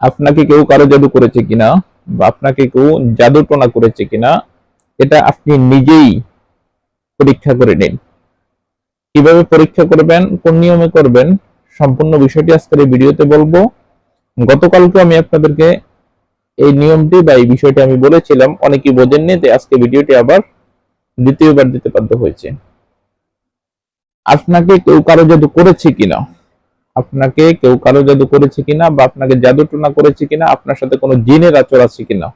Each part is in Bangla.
আপনাকে কেউ কারো জাদু করেছে কিনা বা আপনাকে কেউ জাদু টোনা করেছে কিনা এটা আপনি নিজেই পরীক্ষা করে নিন। কিভাবে পরীক্ষা করবেন, কোন নিয়মে করবেন, সম্পূর্ণ বিষয়টি আজকের এই ভিডিওতে বলবো। গতকালকে আমি আপনাদেরকে এই নিয়মটি বা এই বিষয়টি আমি বলেছিলাম, অনেকেই বোঝেননি, তাই আজকে ভিডিওটি আবার দ্বিতীয়বার দিতে বাধ্য হয়েছে। আপনাকে কেউ কারো জাদু করেছে কিনা, আপনাকে কেউ কারো জাদু করেছে কিনা বা আপনাকে জাদু টোনা করেছে কিনা, আপনার সাথে কোনো জিনের আচর আছে কিনা,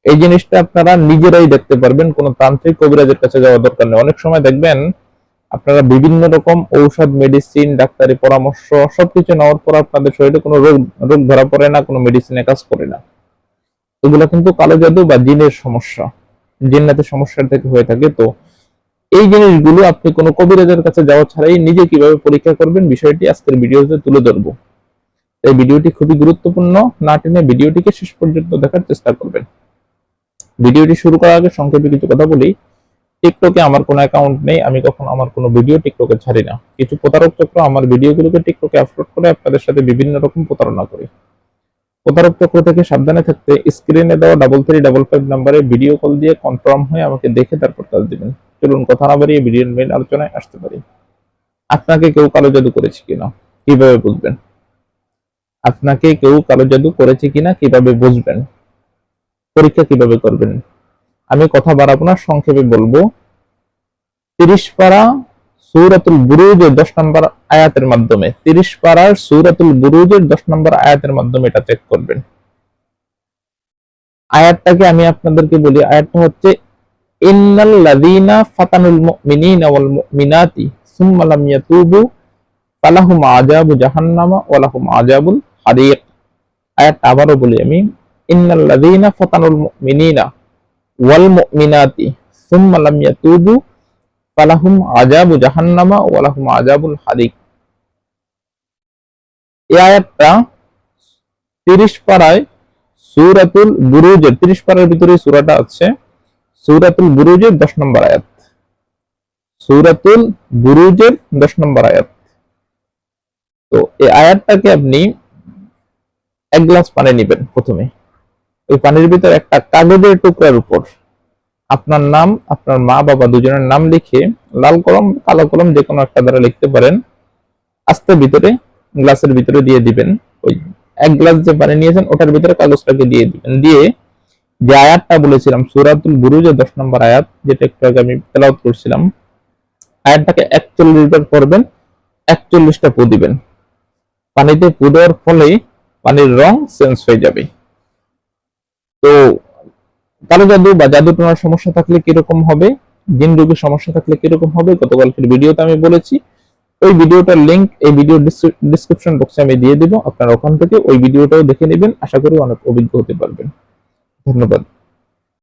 এই জিনিসটা আপনারা নিজেরাই দেখতে পারবেন। কোনো তান্ত্রিক কবিরাজের কাছে যাওয়া দরকার নেই। অনেক সময় দেখবেন আপনারা বিভিন্ন রকম ঔষধ, মেডিসিন, ডাক্তারি পরামর্শ সবকিছু নেওয়ার পর আপনাদের শরীরে কোনো রোগ রোগ ধরা পড়ে না, কোনো মেডিসিনে কাজ করে না। এগুলো কিন্তু কালো জাদু বা জিনের সমস্যা, জিন্নাতের সমস্যার থেকে হয়ে থাকে। তো এই জিনিসগুলো আপনি কোনো কবিরাজের কাছে যাওয়া ছাড়াই নিজে কিভাবে পরীক্ষা করবেন বিষয়টি আজকের ভিডিওতে তুলে ধরবো। এই ভিডিওটি খুবই গুরুত্বপূর্ণ, না টেনে ভিডিওটিকে শেষ পর্যন্ত দেখার চেষ্টা করবেন। ভিডিওটি শুরু করার আগে সংক্ষেপে কিছু কথা বলি। টিকটকে আমার কোনো অ্যাকাউন্ট নেই, আমি কখনো আমার কোনো ভিডিও টিকটকে ছাড়ি না। কিছু প্রতারক চক্র আমার ভিডিওগুলোকে টিকটকে আপলোড করে আপনাদের সাথে বিভিন্ন রকম প্রতারণা করে। প্রতারক চক্র থেকে সাবধানে থাকতে স্ক্রিনে দেওয়া 3355 নাম্বারে ভিডিও কল দিয়ে কনফার্ম হয়ে আমাকে দেখে তারপর কাজ দিবেন। চলুন কথা না বাড়িয়ে ভিডিওর মেইন আলোচনায় আসতে পারি। আপনাকে কেউ কালো জাদু করেছে কিনা কিভাবে বুঝবেন? আপনাকে কেউ কালো জাদু করেছে কিনা কিভাবে বুঝবেন? পরীক্ষা কিভাবে করবেন? আমি কথা বাড়াবো না, সংক্ষেপে বলবো। 30 পারা সূরাতুল বুরুজের 10 নম্বর আয়াতের মাধ্যমে, 30 পারার সূরাতুল বুরুজের 10 নম্বর আয়াতের মাধ্যমে এটা চেক করবেন। আয়াতটাকে আমি আপনাদেরকে বলি। আয়াতটা হচ্ছে ইন্নাল লাযীনা ফাতানুল মুমিনিনা ওয়াল মুমিনাতি সুম্মা লাম ইয়াতুবু ফালাহুম আযাবু জাহান্নামা ওয়া লাহুম আযাবুল হারিক। আয়াতটা আবারও বলি আমি। ইন্নাল লাযীনা ফাতানুল মুমিনিনা ওয়াল মুমিনাতি সুম্মা লাম ইয়াতুবু ফালাহুম আযাবু জাহান্নামা ওয়া লাহুম আযাবুল হারিক। এই আয়াতটা 30 পারায় সূরাতুল বুরুজের 30 পারার ভিতরে সূরাটা আছে। সূরাতুল বুরুজের 10 নম্বর আয়াত। সূরাতুল বুরুজের 10 নম্বর আয়াত। তো এই আয়াতটাকে আপনি এক গ্লাস পানি নেবেন। প্রথমে ওই পানির ভিতর একটা কাগজের টুকরার উপর আপনার নাম, আপনার মা বাবা দুজনের নাম লিখে লাল কলম, কালো কলম যে কোনো একটা দ্বারা লিখতে পারেন, আস্তে ভিতরে গ্লাসের ভিতরে দিয়ে দিবেন। ওই এক গ্লাস যে পানি নিয়েছেন ওটার ভিতরে কাগজটাকে দিয়ে দিবেন। দিয়ে যে আয়াতটা বলেছিলাম সূরাতুল বুরুজের 10 নম্বর আয়াত, যেটা একটু আগে আমি তেলাওয়াত করছিলাম, আয়াতটাকে 41 বার পড়বেন, 41টা পু দিবেন। পানিতে পু দেওয়ার ফলে পানির রং চেঞ্জ হয়ে যাবে। তো কালো জাদু বা জাদু টোনার সমস্যা থাকলে কিরকম হবে, জিন রোগের সমস্যা থাকলে কিরকম হবে, গতকালকের ভিডিওতে আমি বলেছি। ওই ভিডিওটার লিংক এই ভিডিও ডিসক্রিপশন বক্সে আমি দিয়ে দিব, আপনারা ওখান থেকে ওই ভিডিওটাও দেখে নেবেন। আশা করি অনেক অভিজ্ঞ হতে পারবেন। ধন্যবাদ।